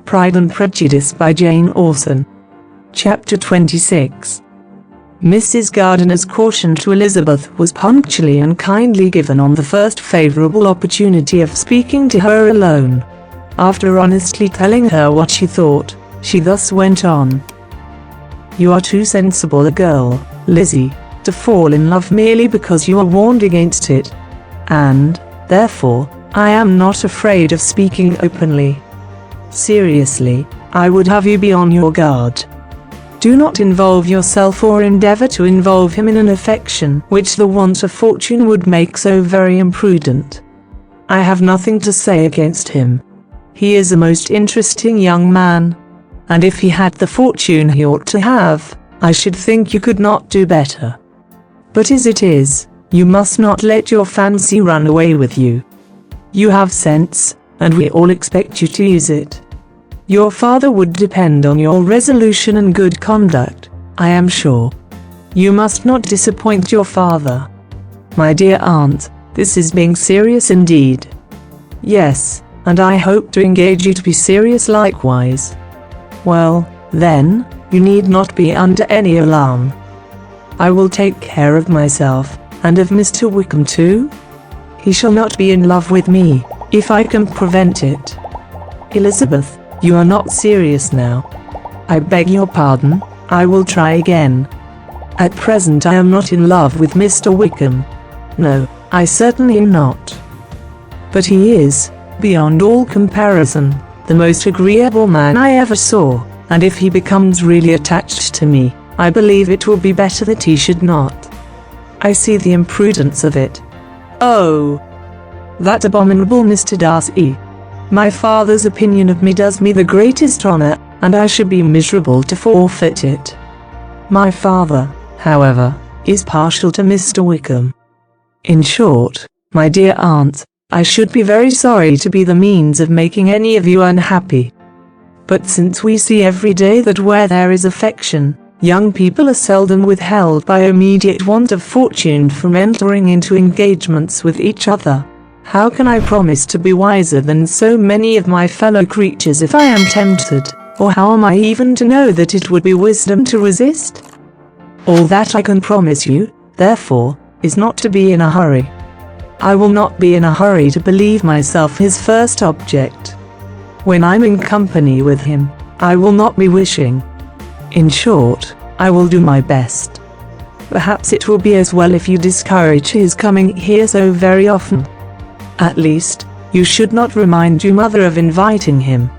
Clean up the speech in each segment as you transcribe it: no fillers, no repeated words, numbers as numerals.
Pride and Prejudice by Jane Austen. Chapter 26. Mrs. Gardiner's caution to Elizabeth was punctually and kindly given on the first favourable opportunity of speaking to her alone. After honestly telling her what she thought, she thus went on. "You are too sensible a girl, Lizzie, to fall in love merely because you are warned against it. And, therefore, I am not afraid of speaking openly. Seriously, I would have you be on your guard. Do not involve yourself or endeavour to involve him in an affection which the want of fortune would make so very imprudent. I have nothing to say against him. He is a most interesting young man, and if he had the fortune he ought to have, I should think you could not do better. But as it is, you must not let your fancy run away with you. You have sense, and we all expect you to use it. Your father would depend on your resolution and good conduct, I am sure. You must not disappoint your father. My dear aunt, this is being serious indeed." "Yes, and I hope to engage you to be serious likewise." "Well, then, you need not be under any alarm. I will take care of myself, and of Mr. Wickham too. He shall not be in love with me, if I can prevent it." "Elizabeth, you are not serious now." "I beg your pardon, I will try again. At present I am not in love with Mr. Wickham. No, I certainly am not. But he is, beyond all comparison, the most agreeable man I ever saw, and if he becomes really attached to me, I believe it will be better that he should not. I see the imprudence of it. Oh, that abominable Mr. Darcy! My father's opinion of me does me the greatest honour, and I should be miserable to forfeit it. My father, however, is partial to Mr. Wickham. In short, my dear aunt, I should be very sorry to be the means of making any of you unhappy. But since we see every day that where there is affection, young people are seldom withheld by immediate want of fortune from entering into engagements with each other, how can I promise to be wiser than so many of my fellow creatures if I am tempted, or how am I even to know that it would be wisdom to resist? All that I can promise you, therefore, is not to be in a hurry. I will not be in a hurry to believe myself his first object. When I'm in company with him, I will not be wishing. In short, I will do my best. Perhaps it will be as well if you discourage his coming here so very often. At least, you should not remind your mother of inviting him."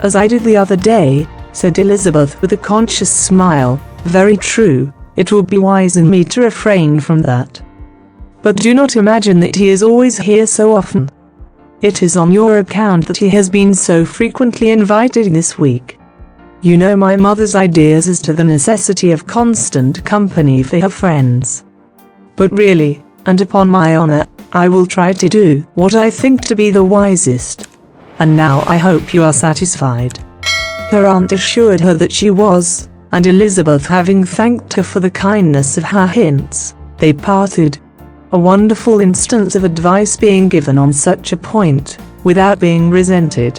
"As I did the other day," said Elizabeth with a conscious smile. "Very true, it will be wise in me to refrain from that. But do not imagine that he is always here so often. It is on your account that he has been so frequently invited this week. You know my mother's ideas as to the necessity of constant company for her friends. But really, and upon my honour, I will try to do what I think to be the wisest. And now I hope you are satisfied." Her aunt assured her that she was, and Elizabeth having thanked her for the kindness of her hints, they parted. A wonderful instance of advice being given on such a point, without being resented.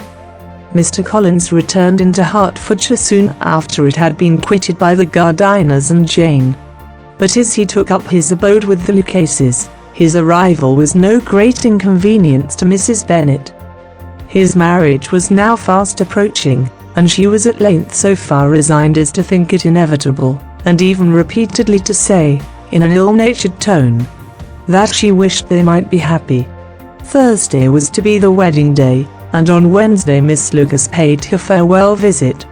Mr. Collins returned into Hertfordshire soon after it had been quitted by the Gardiners and Jane. But as he took up his abode with the Lucases, his arrival was no great inconvenience to Mrs. Bennet. His marriage was now fast approaching, and she was at length so far resigned as to think it inevitable, and even repeatedly to say, in an ill-natured tone, that she wished they might be happy. Thursday was to be the wedding day, and on Wednesday Miss Lucas paid her farewell visit.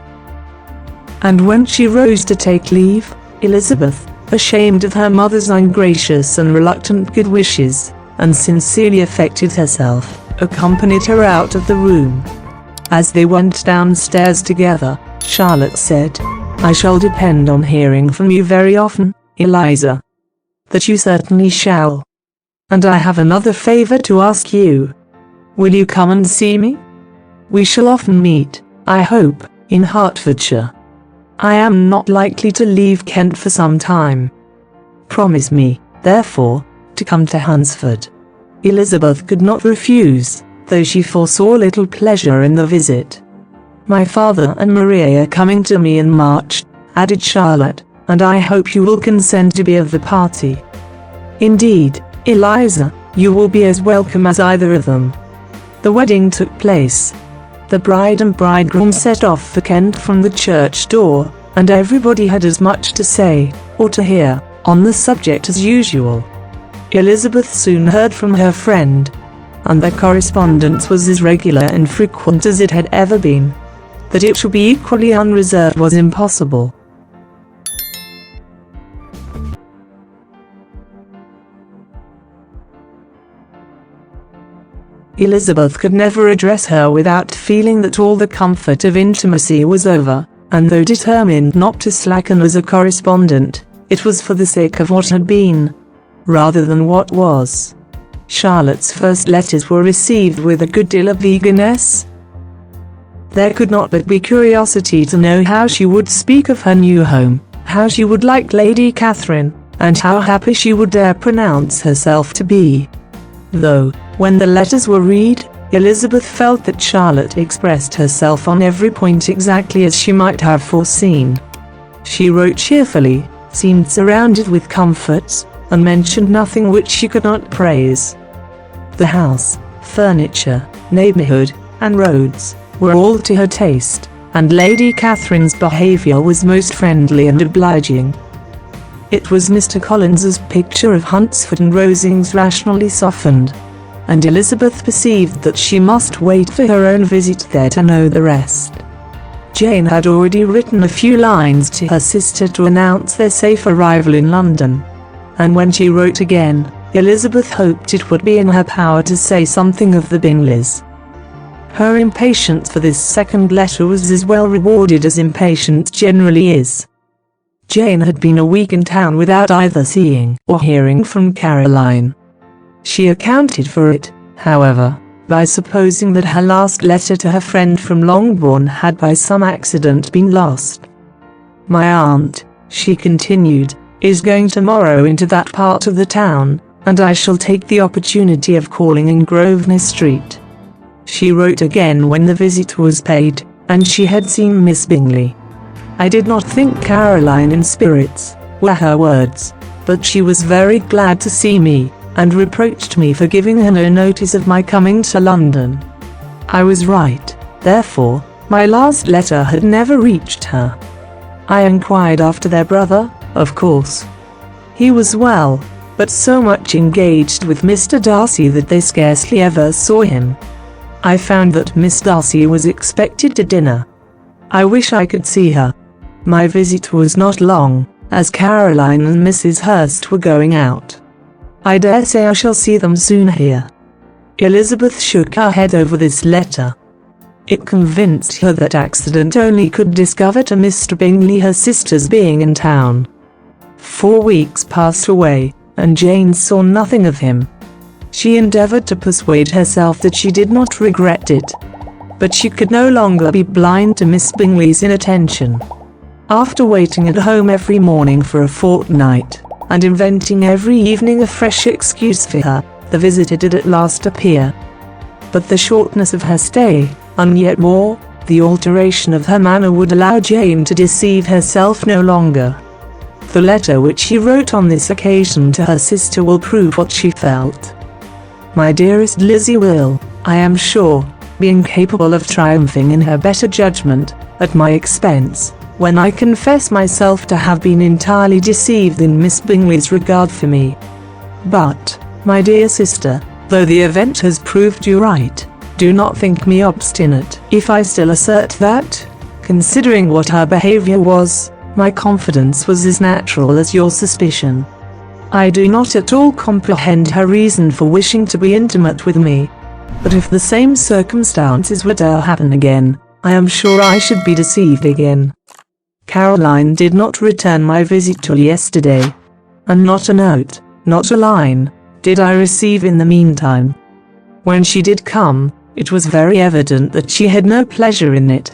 And when she rose to take leave, Elizabeth, ashamed of her mother's ungracious and reluctant good wishes, and sincerely affected herself, accompanied her out of the room. As they went downstairs together, Charlotte said, "I shall depend on hearing from you very often, Eliza." "That you certainly shall. And I have another favour to ask you. Will you come and see me? We shall often meet, I hope, in Hertfordshire. I am not likely to leave Kent for some time. Promise me, therefore, to come to Hunsford." Elizabeth could not refuse, though she foresaw little pleasure in the visit. My father and Maria are coming to me in March," added Charlotte, "and I hope you will consent to be of the party." "Indeed, Eliza, you will be as welcome as either of them." The wedding took place. The bride and bridegroom set off for Kent from the church door, and everybody had as much to say, or to hear, on the subject as usual. Elizabeth soon heard from her friend, and their correspondence was as regular and frequent as it had ever been. That it should be equally unreserved was impossible. Elizabeth could never address her without feeling that all the comfort of intimacy was over, and though determined not to slacken as a correspondent, it was for the sake of what had been, rather than what was. Charlotte's first letters were received with a good deal of eagerness. There could not but be curiosity to know how she would speak of her new home, how she would like Lady Catherine, and how happy she would dare pronounce herself to be. Though, when the letters were read, Elizabeth felt that Charlotte expressed herself on every point exactly as she might have foreseen. She wrote cheerfully, seemed surrounded with comforts, and mentioned nothing which she could not praise. The house, furniture, neighbourhood, and roads were all to her taste, and Lady Catherine's behaviour was most friendly and obliging. It was Mr. Collins's picture of Hunsford and Rosings rationally softened, and Elizabeth perceived that she must wait for her own visit there to know the rest. Jane had already written a few lines to her sister to announce their safe arrival in London, and when she wrote again, Elizabeth hoped it would be in her power to say something of the Bingleys. Her impatience for this second letter was as well rewarded as impatience generally is. Jane had been a week in town without either seeing or hearing from Caroline. She accounted for it, however, by supposing that her last letter to her friend from Longbourn had by some accident been lost. "My aunt," she continued, "is going tomorrow into that part of the town, and I shall take the opportunity of calling in Grosvenor Street." She wrote again when the visit was paid, and she had seen Miss Bingley. "I did not think Caroline in spirits," were her words, "but she was very glad to see me, and reproached me for giving her no notice of my coming to London. I was right, therefore, my last letter had never reached her. I inquired after their brother, of course. He was well, but so much engaged with Mr. Darcy that they scarcely ever saw him. I found that Miss Darcy was expected to dinner. I wish I could see her. My visit was not long, as Caroline and Mrs. Hurst were going out. I dare say I shall see them soon here." Elizabeth shook her head over this letter. It convinced her that accident only could discover to Mr. Bingley her sister's being in town. 4 weeks passed away, and Jane saw nothing of him. She endeavoured to persuade herself that she did not regret it, but she could no longer be blind to Miss Bingley's inattention. After waiting at home every morning for a fortnight, and inventing every evening a fresh excuse for her, the visitor did at last appear. But the shortness of her stay, and yet more, the alteration of her manner would allow Jane to deceive herself no longer. The letter which she wrote on this occasion to her sister will prove what she felt. "My dearest Lizzie will, I am sure, be incapable of triumphing in her better judgment, at my expense, when I confess myself to have been entirely deceived in Miss Bingley's regard for me. But, my dear sister, though the event has proved you right, do not think me obstinate if I still assert that, considering what her behaviour was, my confidence was as natural as your suspicion. I do not at all comprehend her reason for wishing to be intimate with me, but if the same circumstances were to happen again, I am sure I should be deceived again. Caroline did not return my visit till yesterday, and not a note, not a line, did I receive in the meantime. When she did come, it was very evident that she had no pleasure in it.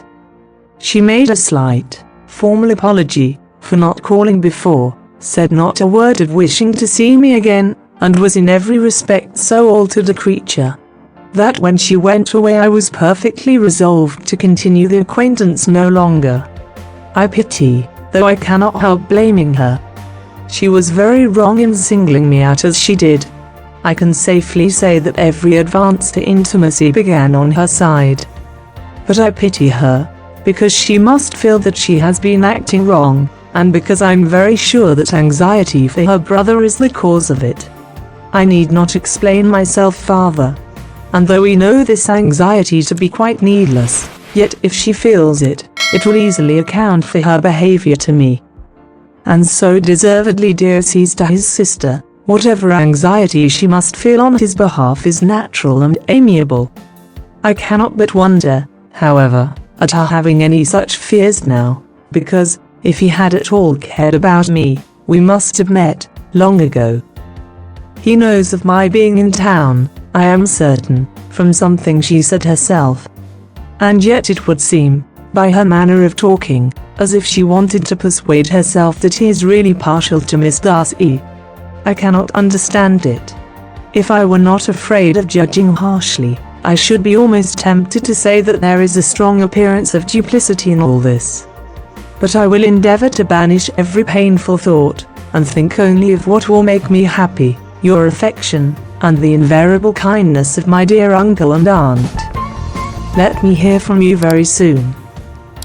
She made a slight, formal apology for not calling before, said not a word of wishing to see me again, and was in every respect so altered a creature. that when she went away I was perfectly resolved to continue the acquaintance no longer. I pity, though I cannot help blaming her. She was very wrong in singling me out as she did. I can safely say that every advance to intimacy began on her side. But I pity her, because she must feel that she has been acting wrong, and because I'm very sure that anxiety for her brother is the cause of it. I need not explain myself farther. And though we know this anxiety to be quite needless, yet if she feels it, it will easily account for her behavior to me. And so deservedly dear sees to his sister, whatever anxiety she must feel on his behalf is natural and amiable. I cannot but wonder, however, at her having any such fears now, because, if he had at all cared about me, we must have met, long ago. He knows of my being in town, I am certain, from something she said herself. And yet it would seem, by her manner of talking, as if she wanted to persuade herself that he is really partial to Miss Darcy. I cannot understand it. If I were not afraid of judging harshly, I should be almost tempted to say that there is a strong appearance of duplicity in all this. But I will endeavor to banish every painful thought, and think only of what will make me happy, your affection, and the invariable kindness of my dear uncle and aunt. Let me hear from you very soon.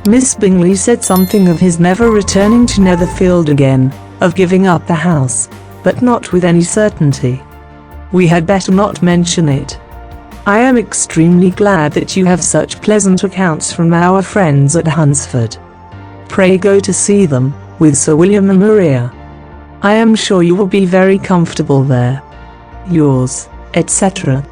Miss Bingley said something of his never returning to Netherfield again, of giving up the house, but not with any certainty. We had better not mention it. I am extremely glad that you have such pleasant accounts from our friends at Hunsford. Pray go to see them, with Sir William and Maria. I am sure you will be very comfortable there. Yours, etc.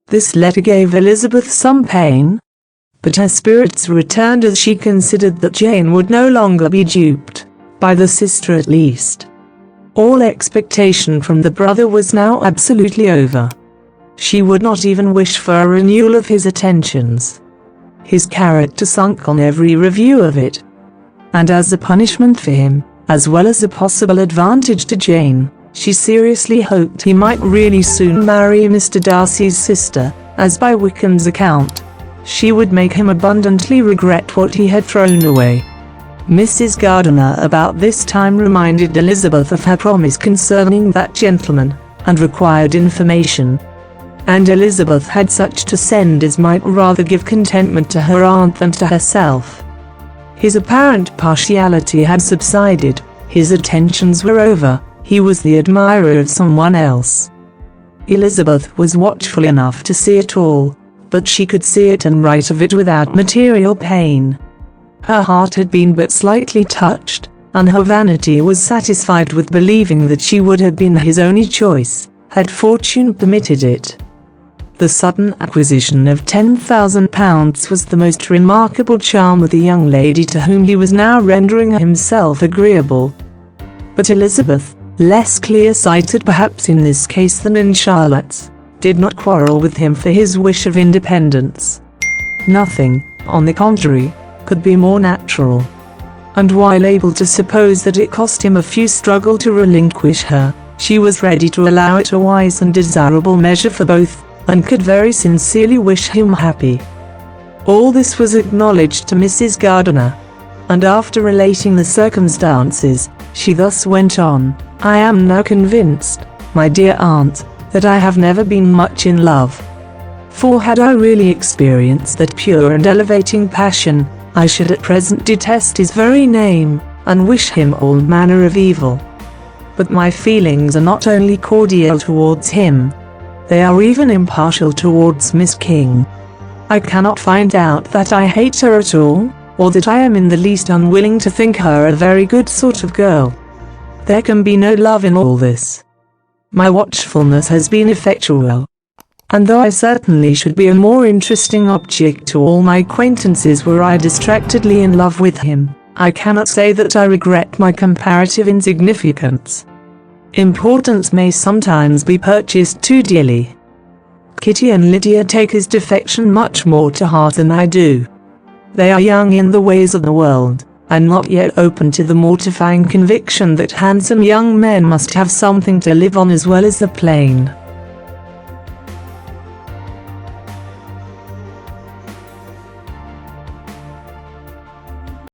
This letter gave Elizabeth some pain, but her spirits returned as she considered that Jane would no longer be duped, by the sister at least. All expectation from the brother was now absolutely over. She would not even wish for a renewal of his attentions. His character sunk on every review of it. And as a punishment for him, as well as a possible advantage to Jane, she seriously hoped he might really soon marry Mr. Darcy's sister, as by Wickham's account, she would make him abundantly regret what he had thrown away. Mrs. Gardiner about this time reminded Elizabeth of her promise concerning that gentleman, and required information. And Elizabeth had such to send as might rather give contentment to her aunt than to herself. His apparent partiality had subsided, his attentions were over, he was the admirer of someone else. Elizabeth was watchful enough to see it all, but she could see it and write of it without material pain. Her heart had been but slightly touched, and her vanity was satisfied with believing that she would have been his only choice, had fortune permitted it. The sudden acquisition of £10,000 was the most remarkable charm of the young lady to whom he was now rendering himself agreeable. But Elizabeth, less clear-sighted perhaps in this case than in Charlotte's, did not quarrel with him for his wish of independence. Nothing, on the contrary, could be more natural. And while able to suppose that it cost him a few struggle to relinquish her, she was ready to allow it a wise and desirable measure for both, and could very sincerely wish him happy. All this was acknowledged to Mrs. Gardiner, and after relating the circumstances, she thus went on, "I am now convinced, my dear aunt, that I have never been much in love. For had I really experienced that pure and elevating passion, I should at present detest his very name, and wish him all manner of evil. But my feelings are not only cordial towards him, they are even impartial towards Miss King. I cannot find out that I hate her at all, or that I am in the least unwilling to think her a very good sort of girl. There can be no love in all this. My watchfulness has been effectual. And though I certainly should be a more interesting object to all my acquaintances were I distractedly in love with him, I cannot say that I regret my comparative insignificance. Importance may sometimes be purchased too dearly. Kitty and Lydia take his defection much more to heart than I do. They are young in the ways of the world, and not yet open to the mortifying conviction that handsome young men must have something to live on as well as the plain,